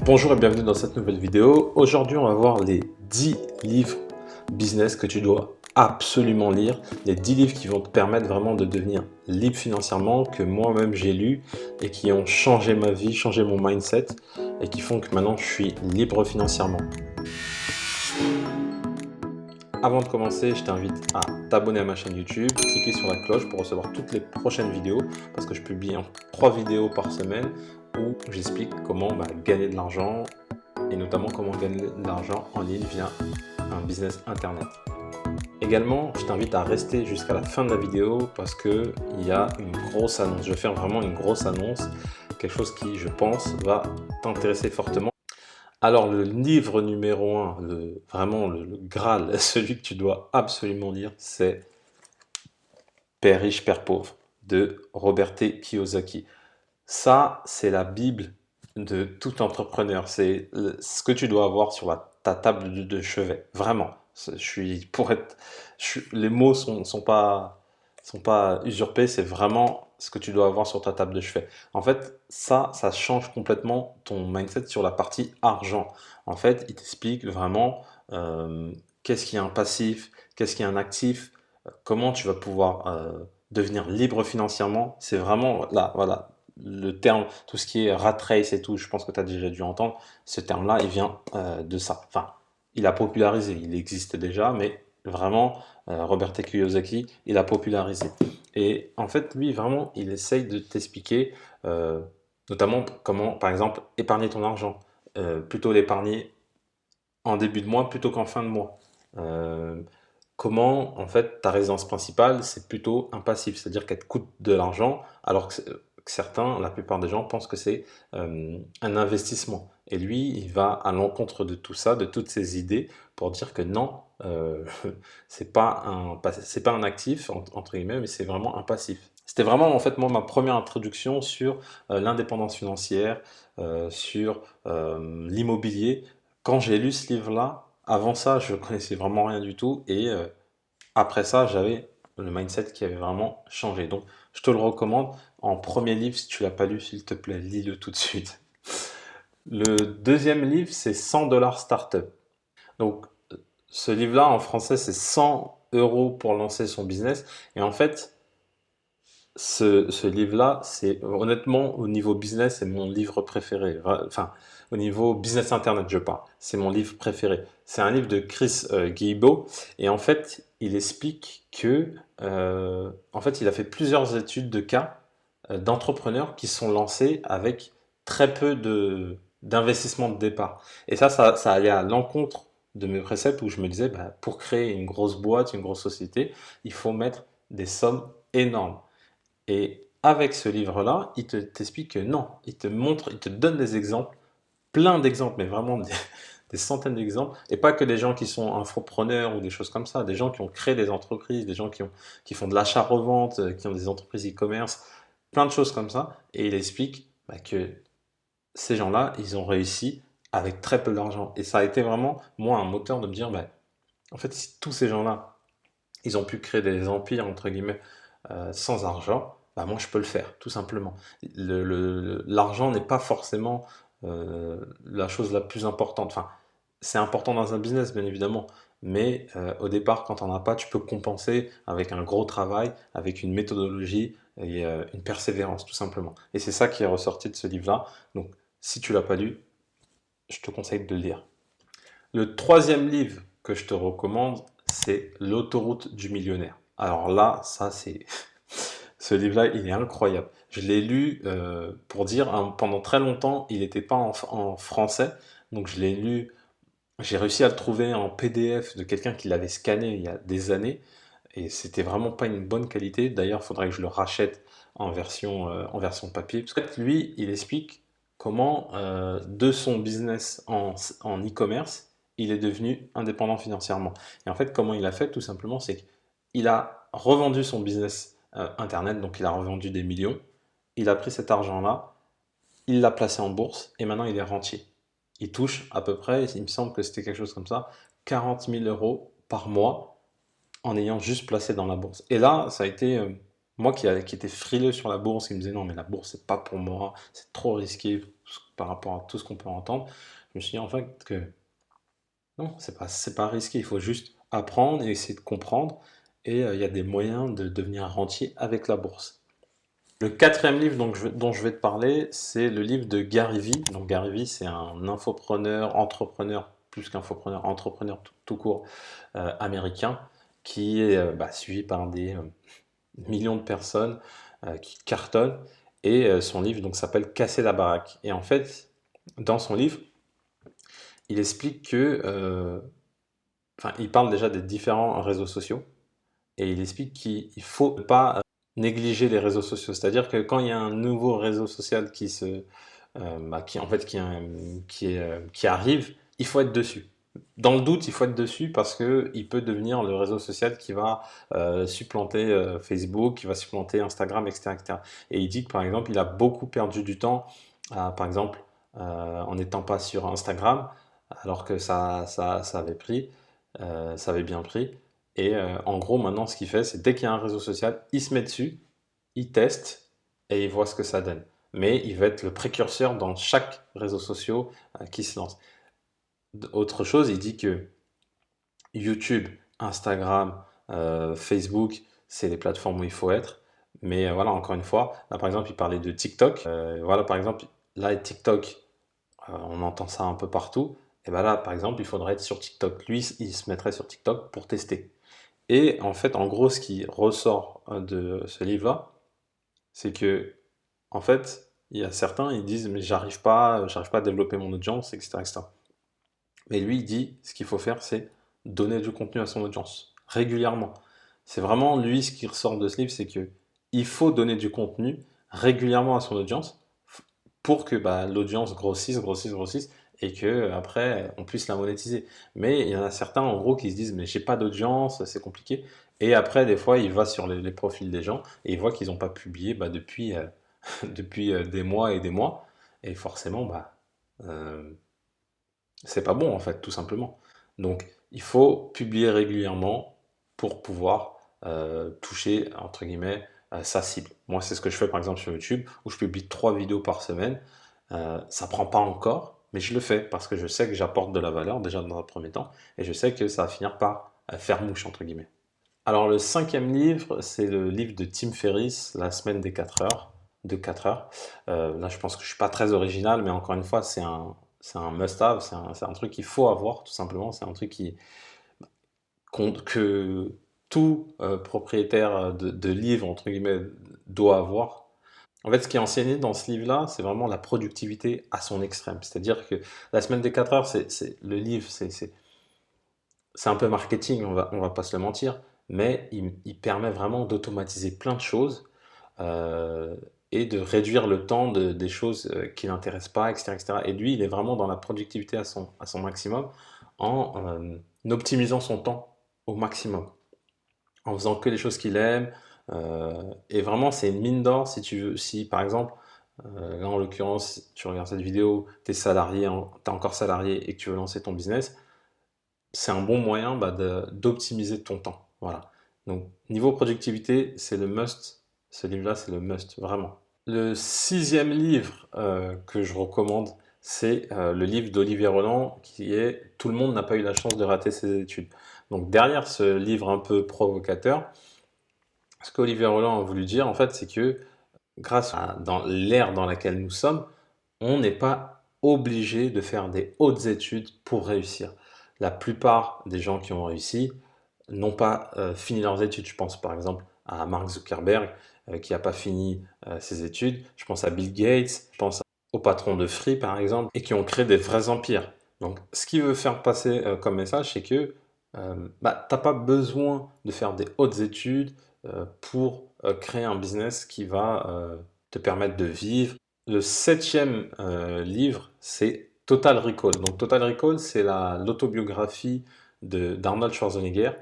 Bonjour et bienvenue dans cette nouvelle vidéo. Aujourd'hui, on va voir les 10 livres business que tu dois absolument lire. Les 10 livres qui vont te permettre vraiment de devenir libre financièrement, que moi-même j'ai lu et qui ont changé ma vie, changé mon mindset et qui font que maintenant je suis libre financièrement. Avant de commencer, je t'invite à t'abonner à ma chaîne YouTube, cliquer sur la cloche pour recevoir toutes les prochaines vidéos parce que je publie 3 vidéos par semaine où j'explique comment gagner de l'argent et notamment comment gagner de l'argent en ligne via un business internet. Également, je t'invite à rester jusqu'à la fin de la vidéo parce qu'il y a une grosse annonce. Je vais faire vraiment une grosse annonce, quelque chose qui, je pense, va t'intéresser fortement. Alors, le livre numéro 1, vraiment le Graal, celui que tu dois absolument lire, c'est Père riche, Père pauvre de Robert T. Kiyosaki. Ça, c'est la Bible de tout entrepreneur. C'est ce que tu dois avoir sur ta table de chevet. Vraiment. Les mots sont pas usurpés. C'est vraiment ce que tu dois avoir sur ta table de chevet. En fait, ça change complètement ton mindset sur la partie argent. En fait, il t'explique vraiment qu'est-ce qui est un passif, qu'est-ce qui est un actif, comment tu vas pouvoir devenir libre financièrement. C'est vraiment là, voilà le terme, tout ce qui est rat race et tout, je pense que tu as déjà dû entendre, ce terme-là, il vient de ça. Enfin, il a popularisé, il existe déjà, mais vraiment, Robert T. Kiyosaki, il a popularisé. Et en fait, lui, vraiment, il essaye de t'expliquer, notamment comment, par exemple, épargner ton argent. Plutôt l'épargner en début de mois plutôt qu'en fin de mois. Euh, Comment, en fait, ta résidence principale, c'est plutôt un passif, c'est-à-dire qu'elle te coûte de l'argent, alors que certains, la plupart des gens, pensent que c'est un investissement. Et lui, il va à l'encontre de tout ça, de toutes ces idées, pour dire que non, c'est pas un actif, entre guillemets, mais c'est vraiment un passif. C'était vraiment, en fait, moi, ma première introduction sur l'indépendance financière, sur l'immobilier. Quand j'ai lu ce livre-là, avant ça, je connaissais vraiment rien du tout et après ça, j'avais le mindset qui avait vraiment changé. Donc, je te le recommande en premier livre. Si tu l'as pas lu, s'il te plaît, lis-le tout de suite. Le deuxième livre, c'est 100 dollars startup. Donc, ce livre-là, en français, c'est 100 euros pour lancer son business. Et en fait, ce livre-là, c'est honnêtement, au niveau business, c'est mon livre préféré. Enfin, au niveau business internet, je parle. C'est mon livre préféré. C'est un livre de Chris Guillebeau. Et en fait, il explique que, en fait, il a fait plusieurs études de cas d'entrepreneurs qui sont lancés avec très peu d'investissement de départ. Et ça allait à l'encontre de mes préceptes où je me disais, pour créer une grosse boîte, une grosse société, il faut mettre des sommes énormes. Et avec ce livre-là, t'explique que non, il te montre, il te donne des exemples, plein d'exemples, mais vraiment des centaines d'exemples, et pas que des gens qui sont infopreneurs ou des choses comme ça, des gens qui ont créé des entreprises, des gens qui font de l'achat-revente, qui ont des entreprises e-commerce, plein de choses comme ça, et il explique que ces gens-là, ils ont réussi avec très peu d'argent. Et ça a été vraiment, moi, un moteur de me dire, en fait, si tous ces gens-là, ils ont pu créer des empires, entre guillemets, sans argent, moi je peux le faire, tout simplement. L'argent n'est pas forcément la chose la plus importante. Enfin, c'est important dans un business, bien évidemment, mais au départ, quand on n'en as pas, tu peux compenser avec un gros travail, avec une méthodologie et une persévérance, tout simplement. Et c'est ça qui est ressorti de ce livre-là. Donc, si tu l'as pas lu, je te conseille de le lire. Le troisième livre que je te recommande, c'est L'autoroute du millionnaire. Alors là, ça c'est ce livre-là, il est incroyable. Je l'ai lu pour dire, hein, pendant très longtemps, il n'était pas en français, donc je l'ai lu, j'ai réussi à le trouver en PDF de quelqu'un qui l'avait scanné il y a des années, et c'était vraiment pas une bonne qualité. D'ailleurs, il faudrait que je le rachète en version papier. Parce que lui, il explique comment, de son business en e-commerce, il est devenu indépendant financièrement. Et en fait, comment il a fait, tout simplement, c'est qu'il a revendu son business internet, donc il a revendu des millions. Il a pris cet argent-là, il l'a placé en bourse, et maintenant il est rentier. Il touche à peu près, il me semble que c'était quelque chose comme ça, 40 000 euros par mois en ayant juste placé dans la bourse. Et là, ça a été moi qui était frileux sur la bourse, qui me disait non mais la bourse c'est pas pour moi, c'est trop risqué par rapport à tout ce qu'on peut entendre, je me suis dit en fait que non, c'est pas risqué, il faut juste apprendre et essayer de comprendre, et il y a des moyens de devenir rentier avec la bourse. Le quatrième livre dont je vais te parler, c'est le livre de Gary Vee. Donc Gary Vee, c'est un infopreneur, entrepreneur, plus qu'infopreneur, entrepreneur tout court américain, qui est suivi par des millions de personnes qui cartonnent. Et son livre donc s'appelle Casser la baraque. Et en fait, dans son livre, il explique que, enfin, il parle déjà des différents réseaux sociaux. Et il explique qu'il ne faut pas négliger les réseaux sociaux. C'est-à-dire que quand il y a un nouveau réseau social qui, en fait, qui arrive, il faut être dessus. Dans le doute, il faut être dessus parce que il peut devenir le réseau social qui va supplanter Facebook, qui va supplanter Instagram, etc., etc. Et il dit que par exemple, il a beaucoup perdu du temps, par exemple, en n'étant pas sur Instagram, alors que ça avait pris, ça avait bien pris. Et en gros, maintenant, ce qu'il fait, c'est dès qu'il y a un réseau social, il se met dessus, il teste et il voit ce que ça donne. Mais il va être le précurseur dans chaque réseau social qui se lance. Autre chose, il dit que YouTube, Instagram, Facebook, c'est les plateformes où il faut être. Mais voilà, encore une fois, là par exemple, il parlait de TikTok. Voilà, par exemple, là, TikTok, on entend ça un peu partout. Et ben là, par exemple, il faudrait être sur TikTok. Lui, il se mettrait sur TikTok pour tester. Et en fait, en gros, ce qui ressort de ce livre-là, c'est que, en fait, il y a certains, ils disent, mais j'arrive pas à développer mon audience, etc., etc. Mais lui, il dit, ce qu'il faut faire, c'est donner du contenu à son audience, régulièrement. C'est vraiment, lui, ce qui ressort de ce livre, c'est que il faut donner du contenu régulièrement à son audience pour que l'audience grossisse, grossisse, grossisse, et que après on puisse la monétiser. Mais il y en a certains, en gros, qui se disent, mais j'ai pas d'audience, c'est compliqué. Et après, des fois, il va sur les profils des gens et il voit qu'ils n'ont pas publié depuis, depuis des mois et des mois. Et forcément, euh, c'est pas bon en fait, tout simplement. Donc il faut publier régulièrement pour pouvoir toucher, entre guillemets, sa cible. Moi, c'est ce que je fais par exemple sur YouTube, où je publie 3 vidéos par semaine. Ça prend pas encore, mais je le fais parce que je sais que j'apporte de la valeur déjà dans un premier temps, et je sais que ça va finir par faire mouche, entre guillemets. Alors le cinquième livre, c'est le livre de Tim Ferriss, La semaine des 4 heures, de 4 heures. Là, je pense que je suis pas très original, mais encore une fois, c'est un must-have, c'est un truc qu'il faut avoir, tout simplement. C'est un truc que tout propriétaire de livre, entre guillemets, doit avoir. En fait, ce qui est enseigné dans ce livre-là, c'est vraiment la productivité à son extrême. C'est-à-dire que La semaine des 4 heures, le livre, c'est un peu marketing, on va pas se le mentir, mais il permet vraiment d'automatiser plein de choses euh, et de réduire le temps des choses qui l'intéressent pas, etc., etc. Et lui, il est vraiment dans la productivité à son maximum en optimisant son temps au maximum, en faisant que les choses qu'il aime. Et vraiment, c'est une mine d'or si tu veux, si par exemple, là en l'occurrence, tu regardes cette vidéo, tu es salarié, t'es encore salarié et que tu veux lancer ton business, c'est un bon moyen d'optimiser ton temps. Voilà. Donc, niveau productivité, c'est le must. Ce livre-là, c'est le must, vraiment. Le sixième livre que je recommande, c'est le livre d'Olivier Roland qui est Tout le monde n'a pas eu la chance de rater ses études. Donc, derrière ce livre un peu provocateur, ce qu'Olivier Roland a voulu dire, en fait, c'est que dans l'ère dans laquelle nous sommes, on n'est pas obligé de faire des hautes études pour réussir. La plupart des gens qui ont réussi n'ont pas fini leurs études. Je pense par exemple à Mark Zuckerberg qui n'a pas fini ses études. Je pense à Bill Gates, je pense aux patrons de Free par exemple, et qui ont créé des vrais empires. Donc ce qu'il veut faire passer comme message, c'est que t'as pas besoin de faire des hautes études pour créer un business qui va te permettre de vivre. Le septième livre, c'est Total Recall. Donc Total Recall, c'est l'autobiographie d'Arnold Schwarzenegger.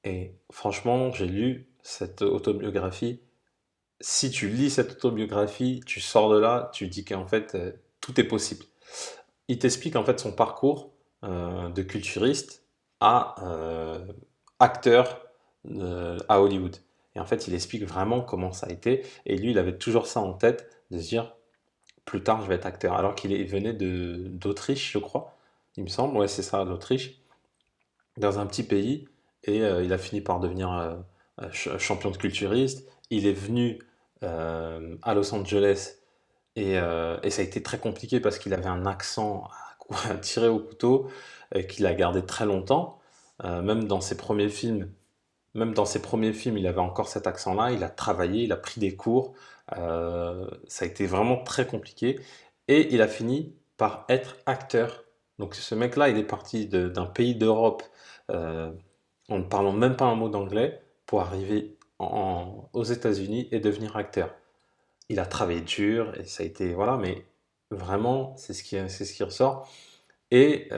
Et franchement, j'ai lu cette autobiographie. Si tu lis cette autobiographie, tu sors de là, tu dis qu'en fait, tout est possible. Il t'explique en fait son parcours de culturiste à acteur à Hollywood. Et en fait, il explique vraiment comment ça a été. Et lui, il avait toujours ça en tête, de se dire, plus tard, je vais être acteur. Alors venait d'Autriche, je crois, il me semble. Ouais, c'est ça, l'Autriche, dans un petit pays. Et il a fini par devenir champion de culturiste. Il est venu à Los Angeles et ça a été très compliqué parce qu'il avait un accent à tirer au couteau qu'il a gardé très longtemps. Même dans ses premiers films, il avait encore cet accent-là. Il a travaillé, il a pris des cours. Ça a été vraiment très compliqué. Et il a fini par être acteur. Donc ce mec-là, il est parti d'un pays d'Europe euh, en ne parlant même pas un mot d'anglais pour arriver aux États-Unis et devenir acteur. Il a travaillé dur et ça a été, voilà, mais vraiment, c'est ce qui ressort. Et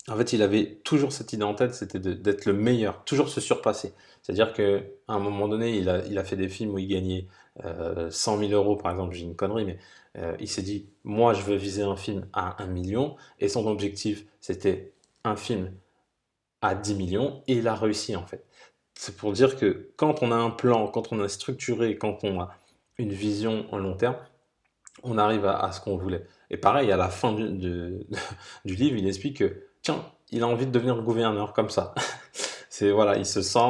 en fait, il avait toujours cette idée en tête, c'était d'être le meilleur, toujours se surpasser. C'est-à-dire qu'à un moment donné, il a fait des films où il gagnait 100 000 euros, par exemple, j'ai une connerie, mais il s'est dit, moi, je veux viser un film à 1 million, et son objectif, c'était un film à 10 millions, et il a réussi, en fait. C'est pour dire que quand on a un plan, quand on a structuré, quand on a une vision en long terme, on arrive à ce qu'on voulait. Et pareil, à la fin du livre, il explique que, tiens, il a envie de devenir gouverneur comme ça. C'est voilà, il se sent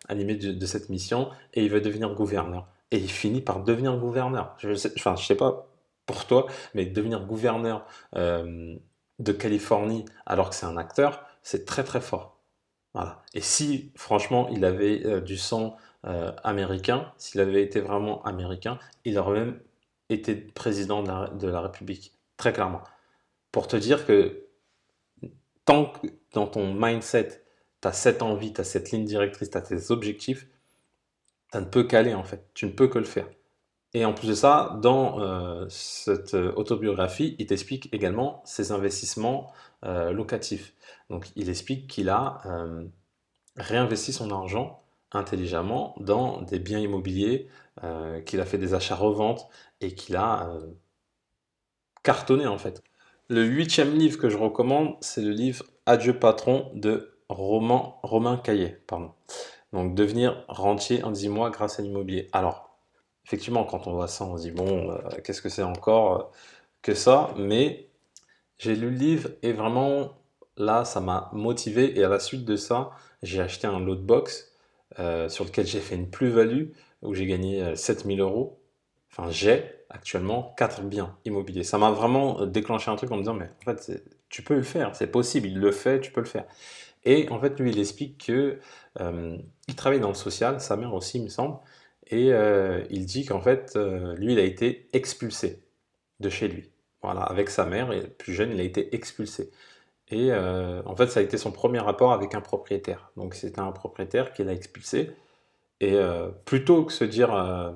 animé de cette mission et il veut devenir gouverneur. Et il finit par devenir gouverneur. Enfin, je sais pas pour toi, mais devenir gouverneur de Californie alors que c'est un acteur, c'est très très fort. Voilà. Et si, franchement, il avait du sang américain, s'il avait été vraiment américain, il aurait même été président de la République, très clairement. Pour te dire que tant que dans ton mindset, tu as cette envie, tu as cette ligne directrice, tu as tes objectifs, ça ne peut qu'aller en fait. Tu ne peux que le faire. Et en plus de ça, dans cette autobiographie, il t'explique également ses investissements locatifs. Donc, il explique qu'il a réinvesti son argent intelligemment dans des biens immobiliers, qu'il a fait des achats-reventes et qu'il a cartonné en fait. Le huitième livre que je recommande, c'est le livre Adieu patron de Romain Caillet. Pardon. Donc devenir rentier en 10 mois grâce à l'immobilier. Alors, effectivement, quand on voit ça, on se dit bon, qu'est-ce que c'est encore que ça? Mais j'ai lu le livre et vraiment, là, ça m'a motivé. Et à la suite de ça, j'ai acheté un lot de box sur lequel j'ai fait une plus-value où j'ai gagné 7 000 euros. Enfin, j'ai actuellement 4 biens immobiliers. Ça m'a vraiment déclenché un truc en me disant, mais en fait, tu peux le faire, c'est possible, il le fait, tu peux le faire. Et en fait, lui, il explique que il travaille dans le social, sa mère aussi, il me semble, et il dit qu'en fait, lui, il a été expulsé de chez lui. Voilà, avec sa mère, et plus jeune, il a été expulsé. Et en fait, ça a été son premier rapport avec un propriétaire. Donc, c'était un propriétaire qui l'a expulsé. Et plutôt que se dire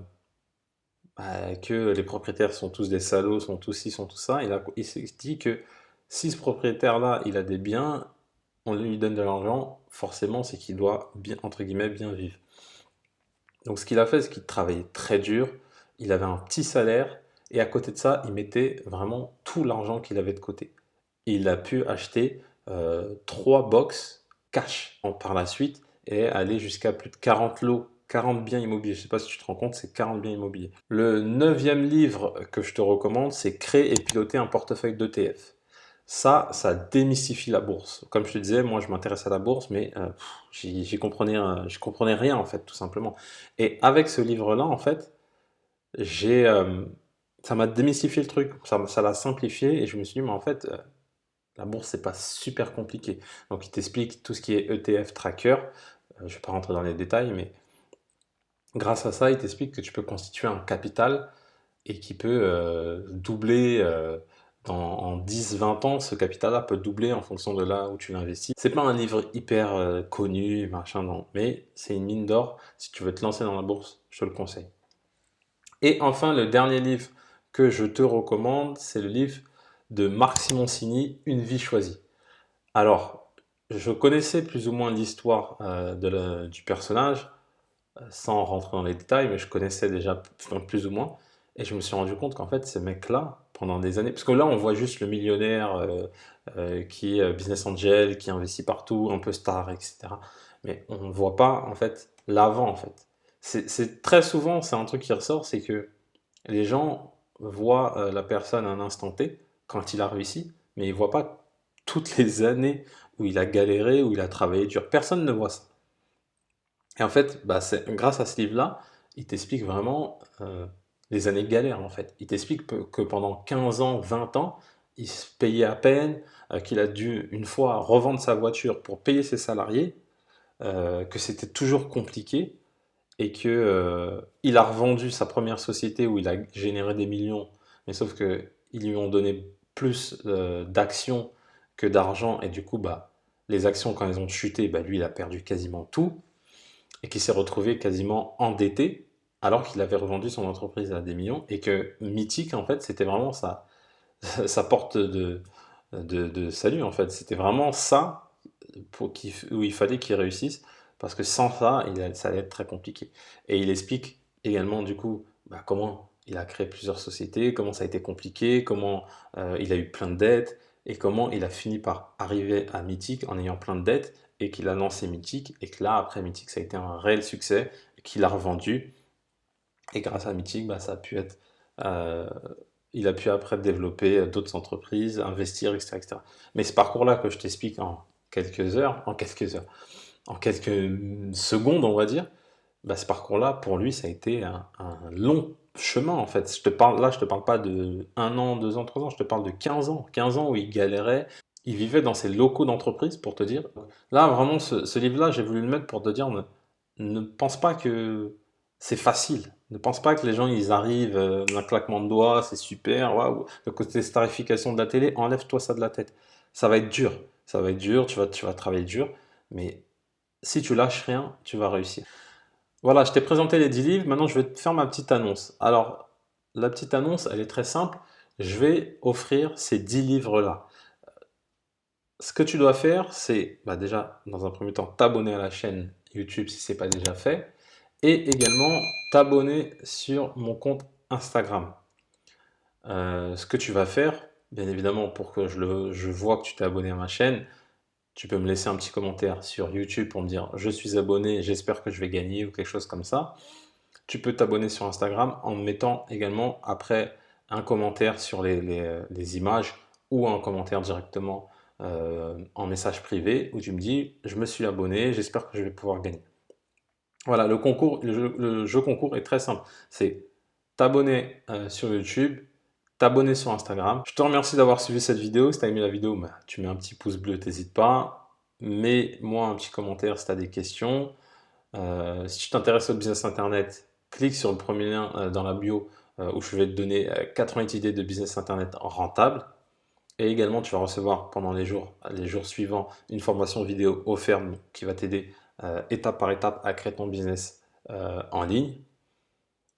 que les propriétaires sont tous des salauds, sont tous ci, sont tous ça, il s'est dit que si ce propriétaire-là, il a des biens, on lui donne de l'argent, forcément, c'est qu'il doit bien, entre guillemets, bien vivre. Donc, ce qu'il a fait, c'est qu'il travaillait très dur, il avait un petit salaire, et à côté de ça, il mettait vraiment tout l'argent qu'il avait de côté. Il a pu acheter 3 box cash par la suite et aller jusqu'à plus de 40 lots, 40 biens immobiliers. Je ne sais pas si tu te rends compte, c'est 40 biens immobiliers. Le neuvième livre que je te recommande, c'est Créer et piloter un portefeuille d'ETF. Ça démystifie la bourse. Comme je te disais, moi je m'intéresse à la bourse, mais je comprenais rien en fait, tout simplement. Et avec ce livre-là, en fait, j'ai, ça m'a démystifié le truc, ça l'a simplifié, et je me suis dit, mais en fait, la bourse, c'est pas super compliqué. Donc, il t'explique tout ce qui est ETF tracker. Je ne vais pas rentrer dans les détails, mais grâce à ça, il t'explique que tu peux constituer un capital et qui peut doubler en 10-20 ans. Ce capital-là peut doubler en fonction de là où tu l'investis. C'est pas un livre hyper connu, machin, non, mais c'est une mine d'or. Si tu veux te lancer dans la bourse, je te le conseille. Et enfin, le dernier livre que je te recommande, c'est le livre de Marc Simoncini, Une vie choisie. Alors, je connaissais plus ou moins l'histoire du personnage, sans rentrer dans les détails, mais je connaissais déjà plus ou moins. Et je me suis rendu compte qu'en fait, ces mecs-là, pendant des années, parce que là, on voit juste le millionnaire qui est business angel, qui investit partout, un peu star, etc. Mais on ne voit pas, en fait, l'avant, en fait. c'est très souvent, c'est un truc qui ressort, c'est que les gens voient la personne à un instant T, quand il a réussi, mais ils ne voient pas toutes les années où il a galéré, où il a travaillé dur. Personne ne voit ça. Et en fait, bah, grâce à ce livre-là, il t'explique vraiment les années de galère, en fait. Il t'explique que pendant 15 ans, 20 ans, il se payait à peine, qu'il a dû une fois revendre sa voiture pour payer ses salariés, que c'était toujours compliqué, et que il a revendu sa première société où il a généré des millions, mais sauf que ils lui ont donné plus d'actions que d'argent, et du coup, bah, les actions, quand elles ont chuté, bah, lui, il a perdu quasiment tout, et qui s'est retrouvé quasiment endetté, alors qu'il avait revendu son entreprise à des millions, et que Mythique, en fait, c'était vraiment sa porte de salut, en fait. C'était vraiment ça où il fallait qu'il réussisse, parce que sans ça, ça allait être très compliqué. Et il explique également, du coup, bah, comment il a créé plusieurs sociétés, comment ça a été compliqué, comment il a eu plein de dettes, et comment il a fini par arriver à Mythique en ayant plein de dettes, et qu'il a lancé Mythique, et que là, après Mythique, ça a été un réel succès, qu'il a revendu, et grâce à Mythique, bah, ça a pu être, euh, il a pu après développer d'autres entreprises, investir, etc., etc. Mais ce parcours-là que je t'explique en quelques secondes, on va dire, bah, ce parcours-là, pour lui, ça a été un long chemin, en fait. Là, je te parle pas de 1 an, 2 ans, 3 ans, je te parle de 15 ans. 15 ans où il galérait. Il vivait dans ses locaux d'entreprise, pour te dire. Là, vraiment, ce livre-là, j'ai voulu le mettre pour te dire, ne pense pas que c'est facile. Ne pense pas que les gens, ils arrivent d'un claquement de doigts, c'est super, waouh. Le côté starification de la télé, enlève-toi ça de la tête. Ça va être dur. Ça va être dur, tu vas travailler dur, mais si tu lâches rien, tu vas réussir. Voilà, je t'ai présenté les 10 livres, maintenant je vais te faire ma petite annonce. Alors, la petite annonce, elle est très simple. Je vais offrir ces 10 livres-là. Ce que tu dois faire, c'est bah, déjà, dans un premier temps, t'abonner à la chaîne YouTube si ce n'est pas déjà fait, et également t'abonner sur mon compte Instagram. Ce que tu vas faire, bien évidemment, pour que je vois que tu t'es abonné à ma chaîne, tu peux me laisser un petit commentaire sur YouTube pour me dire je suis abonné, j'espère que je vais gagner ou quelque chose comme ça. Tu peux t'abonner sur Instagram en me mettant également après un commentaire sur les images ou un commentaire directement en message privé où tu me dis je me suis abonné, j'espère que je vais pouvoir gagner. Voilà, le jeu concours est très simple. C'est t'abonner sur YouTube, t'abonner sur Instagram. Je te remercie d'avoir suivi cette vidéo. Si tu as aimé la vidéo, bah, tu mets un petit pouce bleu, t'hésites pas. Mets-moi un petit commentaire si tu as des questions. Si tu t'intéresses au business internet, clique sur le premier lien dans la bio où je vais te donner 80 idées de business internet rentable. Et également, tu vas recevoir pendant les jours suivants une formation vidéo offerte qui va t'aider étape par étape à créer ton business en ligne.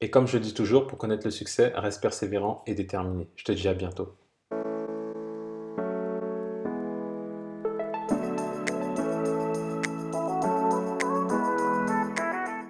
Et comme je dis toujours, pour connaître le succès, reste persévérant et déterminé. Je te dis à bientôt.